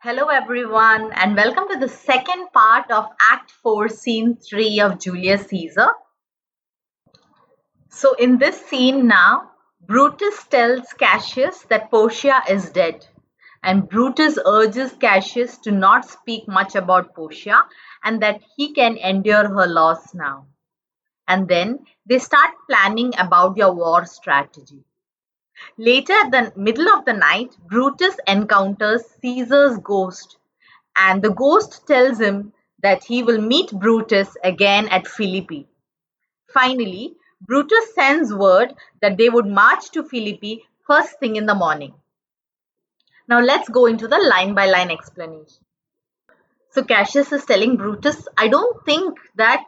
Hello, everyone, and welcome to the second part of Act 4, Scene 3 of Julius Caesar. So, in this scene now, Brutus tells Cassius that Portia is dead, and Brutus urges Cassius to not speak much about Portia and that he can endure her loss now. And then they start planning about their war strategy. Later, at the middle of the night, Brutus encounters Caesar's ghost, and the ghost tells him that he will meet Brutus again at Philippi. Finally, Brutus sends word that they would march to Philippi first thing in the morning. Now let's go into the line by line explanation. So Cassius is telling Brutus, I don't think that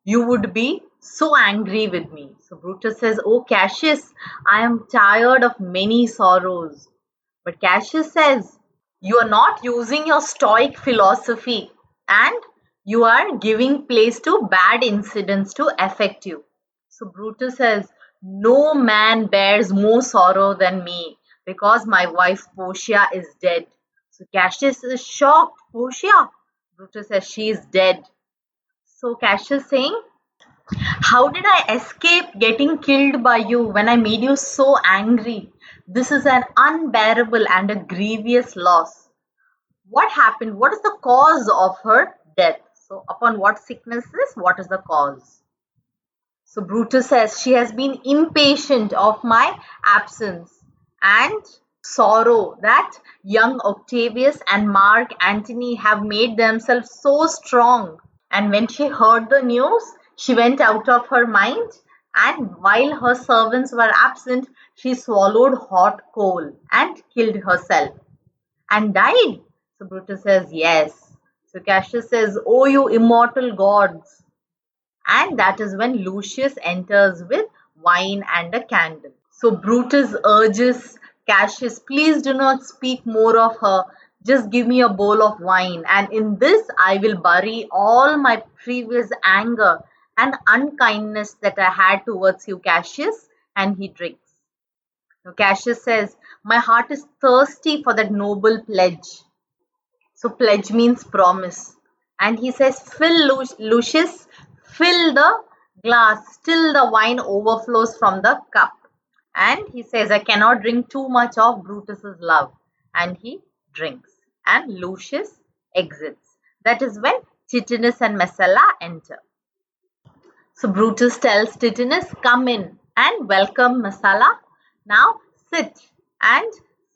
you would be so angry with me. So Brutus says, Oh Cassius, I am tired of many sorrows. But Cassius says, you are not using your stoic philosophy and you are giving place to bad incidents to affect you. So Brutus says, no man bears more sorrow than me because my wife Portia is dead. So Cassius is shocked. Portia? Brutus says, she is dead. So Cassius saying, how did I escape getting killed by you when I made you so angry? This is an unbearable and a grievous loss. What happened? What is the cause of her death? So, upon what sickness is? What is the cause? So, Brutus says she has been impatient of my absence and sorrow that young Octavius and Mark Antony have made themselves so strong. And when she heard the news, she went out of her mind, and while her servants were absent, she swallowed hot coal and killed herself and died. So Brutus says, yes. So Cassius says, oh, you immortal gods. And that is when Lucius enters with wine and a candle. So Brutus urges Cassius, please do not speak more of her. Just give me a bowl of wine, and in this I will bury all my previous anger and unkindness that I had towards you, Cassius. And he drinks. Now Cassius says, my heart is thirsty for that noble pledge. So pledge means promise. And he says, fill Lucius, fill the glass till the wine overflows from the cup. And he says, I cannot drink too much of Brutus's love. And he drinks. And Lucius exits. That is when Titinus and Messala enter. So Brutus tells Titinus, come in and welcome Messala. Now sit and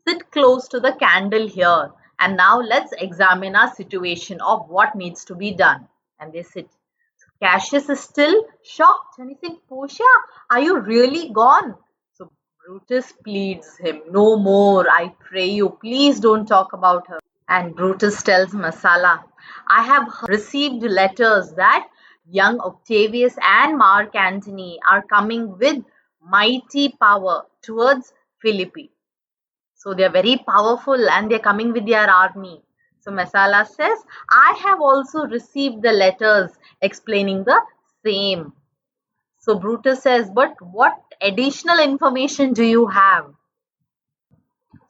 sit close to the candle here. And now let's examine our situation of what needs to be done. And they sit. So Cassius is still shocked and he says, Portia, are you really gone? So Brutus pleads him, no more, I pray you, please don't talk about her. And Brutus tells Messala, I have received letters that young Octavius and Mark Antony are coming with mighty power towards Philippi. So they are very powerful and they are coming with their army. So Messala says, I have also received the letters explaining the same. So Brutus says, but what additional information do you have?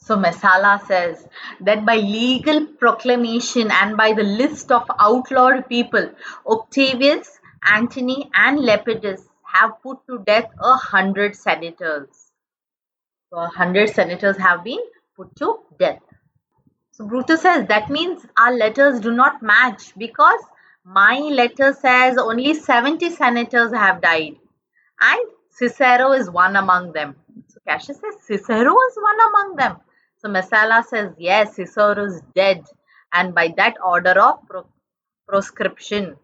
So Messala says that by legal proclamation and by the list of outlawed people, Octavius, Antony and Lepidus have put to death 100 senators. So 100 senators have been put to death. So Brutus says that means our letters do not match because my letter says only 70 senators have died and Cicero is one among them. So Cassius says Cicero is one among them. So Messala says yes, Cicero is dead and by that order of proscription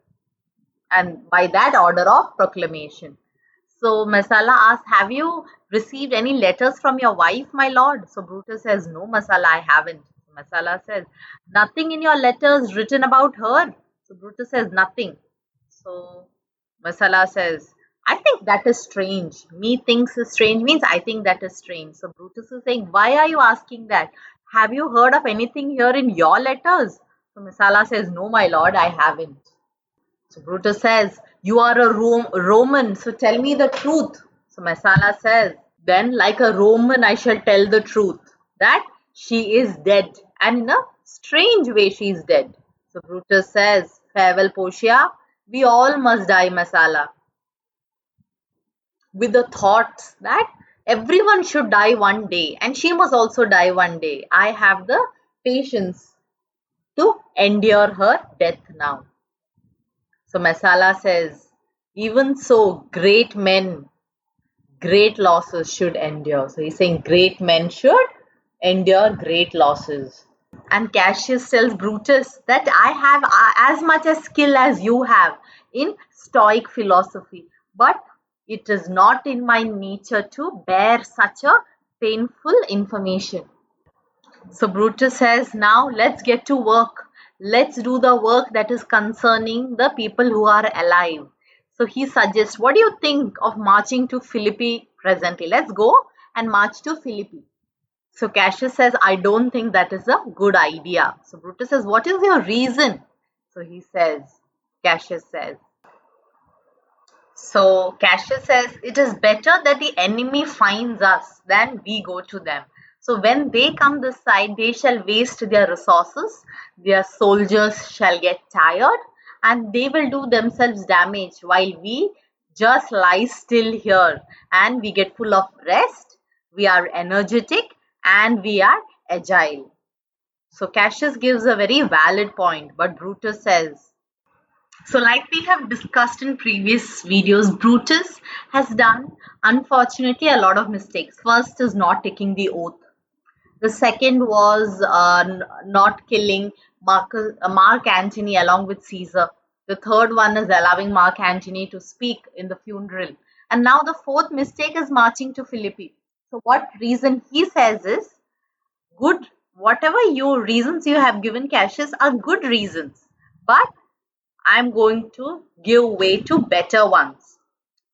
and by that order of proclamation. So Messala asks, have you received any letters from your wife, my lord? So Brutus says, no, Messala, I haven't. So Messala says, nothing in your letters written about her. So Brutus says, nothing. So Messala says, I think that is strange. Me thinks is strange means I think that is strange. So Brutus is saying, why are you asking that? Have you heard of anything here in your letters? So Messala says, no, my lord, I haven't. So Brutus says, you are a Roman, so tell me the truth. So Messala says, then like a Roman I shall tell the truth, that she is dead and in a Strange way she's dead. So Brutus says, farewell Portia, we all must die Masala. With the thoughts that everyone should die one day and she must also die one day. I have the patience to endure her death now. So Masala says, even so, great men, great losses should endure. So he's saying great men should endure great losses. And Cassius tells Brutus that I have as much as skill as you have in Stoic philosophy, but it is not in my nature to bear such a painful information. So Brutus says, now let's get to work. Let's do the work that is concerning the people who are alive. So he suggests, what do you think of marching to Philippi presently? Let's go and march to Philippi. So Cassius says, I don't think that is a good idea. So Brutus says, what is your reason? So he says, Cassius says, it is better that the enemy finds us than we go to them. So when they come this side, they shall waste their resources, their soldiers shall get tired, and they will do themselves damage while we just lie still here and we get full of rest, we are energetic and we are agile. So Cassius gives a very valid point, but Brutus says, so like we have discussed in previous videos, Brutus has done, unfortunately, a lot of mistakes. First is not taking the oath. The second was not killing Mark Antony along with Caesar. The third one is allowing Mark Antony to speak in the funeral. And now the fourth mistake is marching to Philippi. So what reason he says is, good, whatever your reasons you have given Cassius are good reasons, but I'm going to give way to better ones.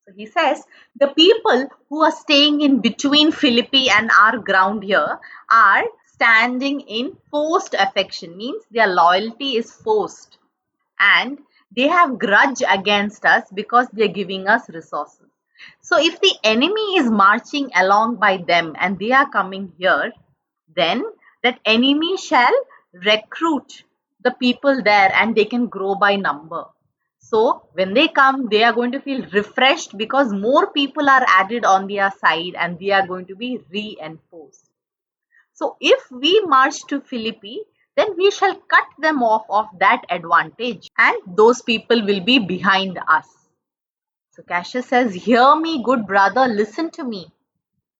So he says, the people who are staying in between Philippi and our ground here are standing in forced affection, means their loyalty is forced. And they have grudge against us because they're giving us resources. So if the enemy is marching along by them and they are coming here, then that enemy shall recruit the people there and they can grow by number. So when they come, they are going to feel refreshed because more people are added on their side and they are going to be reinforced. So if we march to Philippi, then we shall cut them off of that advantage and those people will be behind us. So Cassius says, hear me, good brother, listen to me.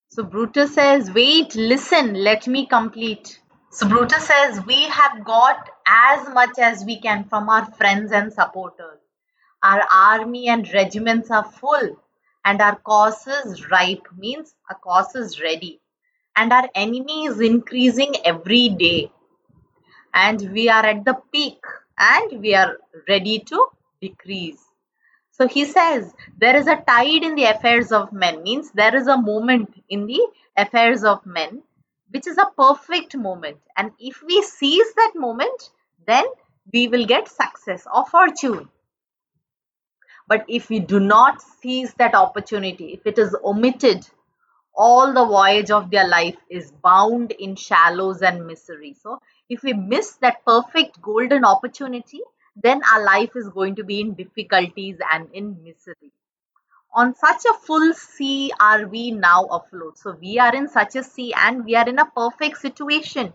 So Brutus says, wait, listen, let me complete. So Brutus says, we have got as much as we can from our friends and supporters. Our army and regiments are full and our cause is ripe, means our cause is ready. And our enemy is increasing every day. And we are at the peak and we are ready to decrease. So he says, there is a tide in the affairs of men, means there is a moment in the affairs of men, which is a perfect moment. And if we seize that moment, then we will get success or fortune. But if we do not seize that opportunity, if it is omitted, all the voyage of their life is bound in shallows and misery. So if we miss that perfect golden opportunity, then our life is going to be in difficulties and in misery. On such a full sea are we now afloat. So we are in such a sea and we are in a perfect situation.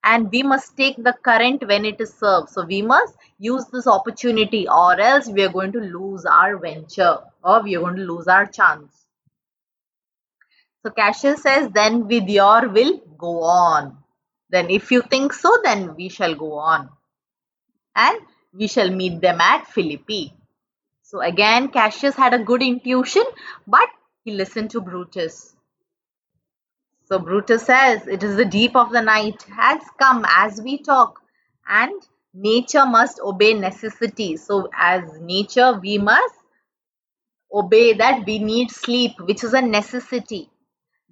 And we must take the current when it is served. So we must use this opportunity or else we are going to lose our venture or we are going to lose our chance. So Cassius says, then with your will, go on. Then if you think so, then we shall go on. And we shall meet them at Philippi. So again, Cassius had a good intuition, but he listened to Brutus. So Brutus says, it is the deep of the night has come as we talk, and nature must obey necessity. So as nature, we must obey that we need sleep, which is a necessity,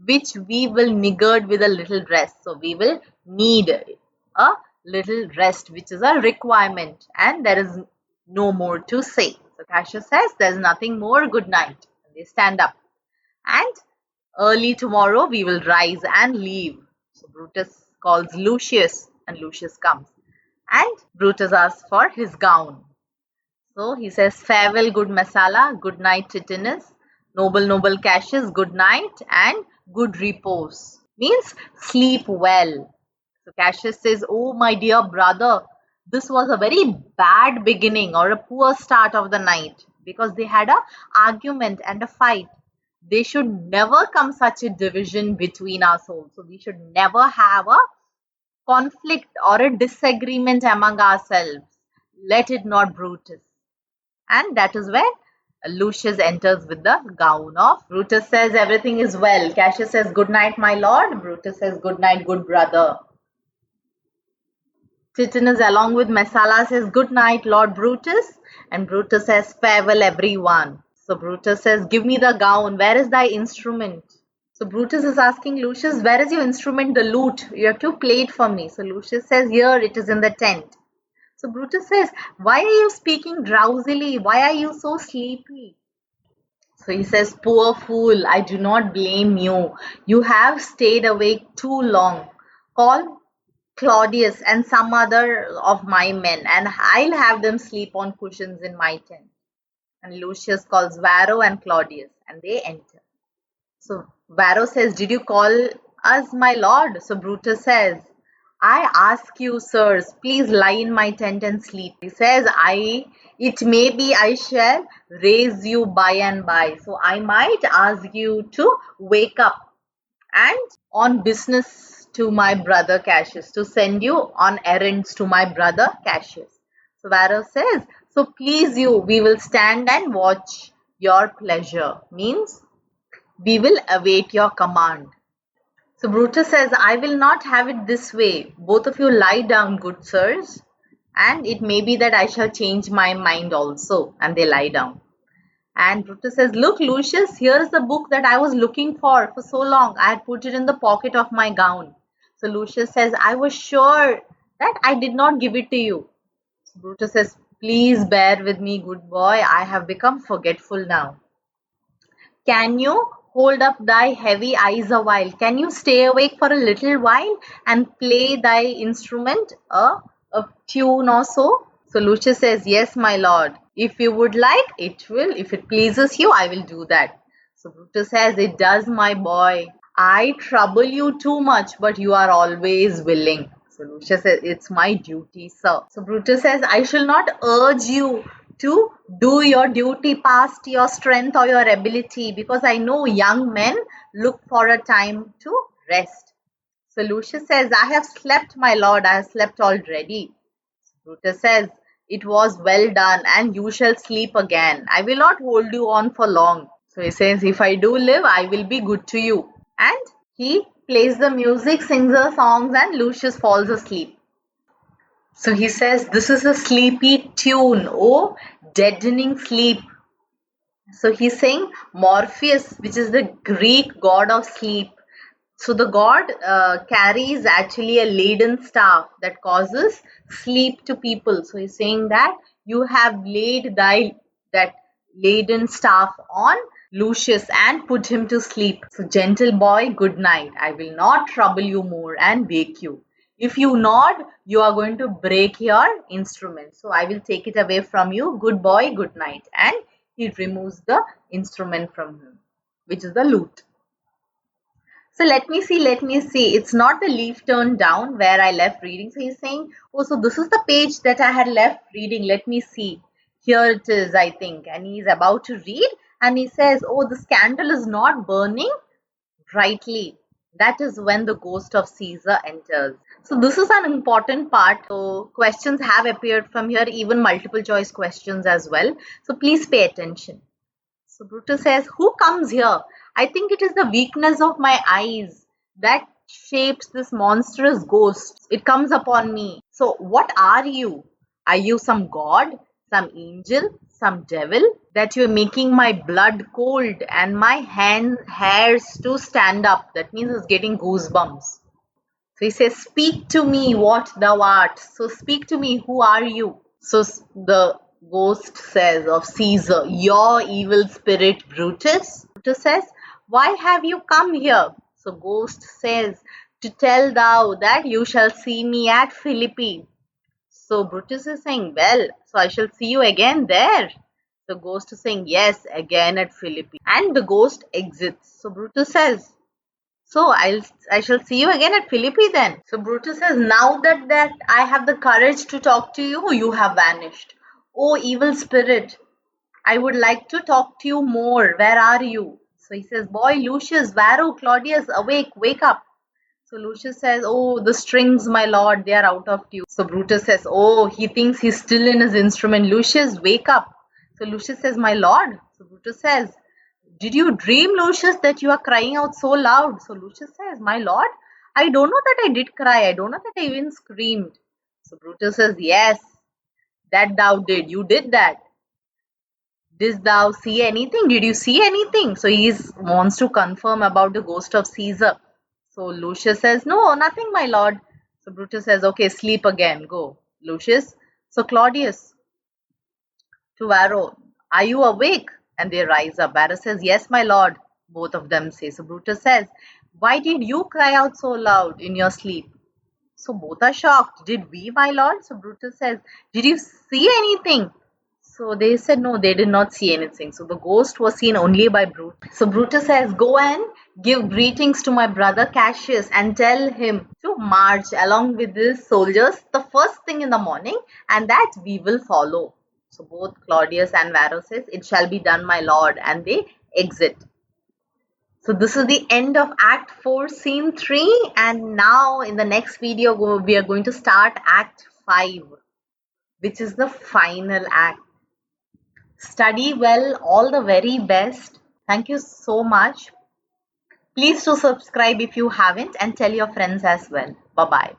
which we will niggard with a little rest. So we will need a little rest, which is a requirement, and there is no more to say. So Cassius says, there's nothing more, good night. And they stand up. And early tomorrow we will rise and leave. So Brutus calls Lucius And Lucius comes. And Brutus asks for his gown. So he says, farewell, good Messala, good night, Titinus, noble, noble Cassius, good night, and good repose. Means sleep well. So Cassius says, oh, my dear brother, this was a very bad beginning or a poor start of the night because they had a argument and a fight. There should never come such a division between our souls. So we should never have a conflict or a disagreement among ourselves. Let it not, Brutus. And that is where Lucius enters with the gown of. Brutus says everything is well. Cassius says good night, my lord. Brutus says good night, good brother. Titinus along with Messala says good night, Lord Brutus. And Brutus says farewell, everyone. So Brutus says, give me the gown. Where is thy instrument? So Brutus is asking Lucius, where is your instrument, the lute? You have to play it for me. So Lucius says, here it is in the tent. So Brutus says, why are you speaking drowsily? Why are you so sleepy? So he says, poor fool, I do not blame you. You have stayed awake too long. Call Claudius and some other of my men, and I'll have them sleep on cushions in my tent. And Lucius calls Varro and Claudius, and they enter. So Varro says, did you call us, my lord? So Brutus says, I ask you, sirs, please lie in my tent and sleep. He says, it may be I shall raise you by and by. So I might ask you to wake up and on business to my brother Cassius, to send you on errands to my brother Cassius. So Varro says, so please you, we will stand and watch your pleasure. Means we will await your command. So Brutus says, I will not have it this way. Both of you lie down, good sirs, and it may be that I shall change my mind also. And they lie down. And Brutus says, look, Lucius, here is the book that I was looking for so long. I had put it in the pocket of my gown. So Lucius says, I was sure that I did not give it to you. So Brutus says, please bear with me, good boy. I have become forgetful now. Can you hold up thy heavy eyes a while? Can you stay awake for a little while and play thy instrument, a tune or so? So Lucius says, yes, my lord. If you would like, it will. If it pleases you, I will do that. So Brutus says, it does, my boy. I trouble you too much, but you are always willing. So Lucius says, it's my duty, sir. So Brutus says, I shall not urge you to do your duty past your strength or your ability, because I know young men look for a time to rest. So Lucius says, I have slept, my lord, I have slept already. Brutus says, it was well done, and you shall sleep again. I will not hold you on for long. So he says, if I do live, I will be good to you. And he plays the music, sings the songs, and Lucius falls asleep. So he says, this is a sleepy tune, oh deadening sleep. So he's saying Morpheus, which is the Greek god of sleep. So the god carries actually a laden staff that causes sleep to people. So he's saying that you have laid that laden staff on Lucius and put him to sleep. So gentle boy, good night. I will not trouble you more and wake you. If you nod, you are going to break your instrument. So I will take it away from you. Good boy, good night. And he removes the instrument from him, which is the lute. So let me see. It's not the leaf turned down where I left reading. So he's saying, oh, so this is the page that I had left reading. Let me see. Here it is, I think. And he's about to read. And he says, oh, this candle is not burning brightly. That is when the ghost of Caesar enters. So this is an important part. So questions have appeared from here, even multiple choice questions as well. So please pay attention. So Brutus says, who comes here? I think it is the weakness of my eyes that shapes this monstrous ghost. It comes upon me. So what are you? Are you some god, some angel, some devil? That you're making my blood cold and my hairs to stand up. That means it's getting goosebumps. So he says, speak to me what thou art. So speak to me, who are you? So the ghost says of Caesar, your evil spirit Brutus. Brutus says, why have you come here? So ghost says, to tell thou that you shall see me at Philippi. So Brutus is saying, well, so I shall see you again there. The ghost is saying, yes, again at Philippi. And the ghost exits. So Brutus says, so I shall see you again at Philippi then. So Brutus says, now that I have the courage to talk to you, you have vanished. Oh, evil spirit, I would like to talk to you more. Where are you? So he says, boy, Lucius, Varro, Claudius, awake, wake up. So Lucius says, oh, the strings, my lord, they are out of tune. So Brutus says, oh, he thinks he's still in his instrument. Lucius, wake up. So Lucius says, my lord. So Brutus says, did you dream, Lucius, that you are crying out so loud? So Lucius says, my lord, I don't know that I did cry. I don't know that I even screamed. So Brutus says, yes, that thou did. You did that. Didst thou see anything? Did you see anything? So he wants to confirm about the ghost of Caesar. So Lucius says, no, nothing, my lord. So Brutus says, okay, sleep again, go. Lucius, so Claudius to Varro, are you awake? And they rise up. Varro says, yes, my lord. Both of them say. So Brutus says, why did you cry out so loud in your sleep? So both are shocked. Did we, my lord? So Brutus says, did you see anything? So they said, no, they did not see anything. So the ghost was seen only by Brutus. So Brutus says, go and give greetings to my brother Cassius and tell him to march along with his soldiers the first thing in the morning, and that we will follow. So both Claudius and Varro says, it shall be done, my lord, and they exit. So this is the end of Act 4, Scene 3, and now in the next video we are going to start Act 5, which is the final act. Study well, all the very best. Thank you so much. Please do subscribe if you haven't and tell your friends as well. Bye-bye.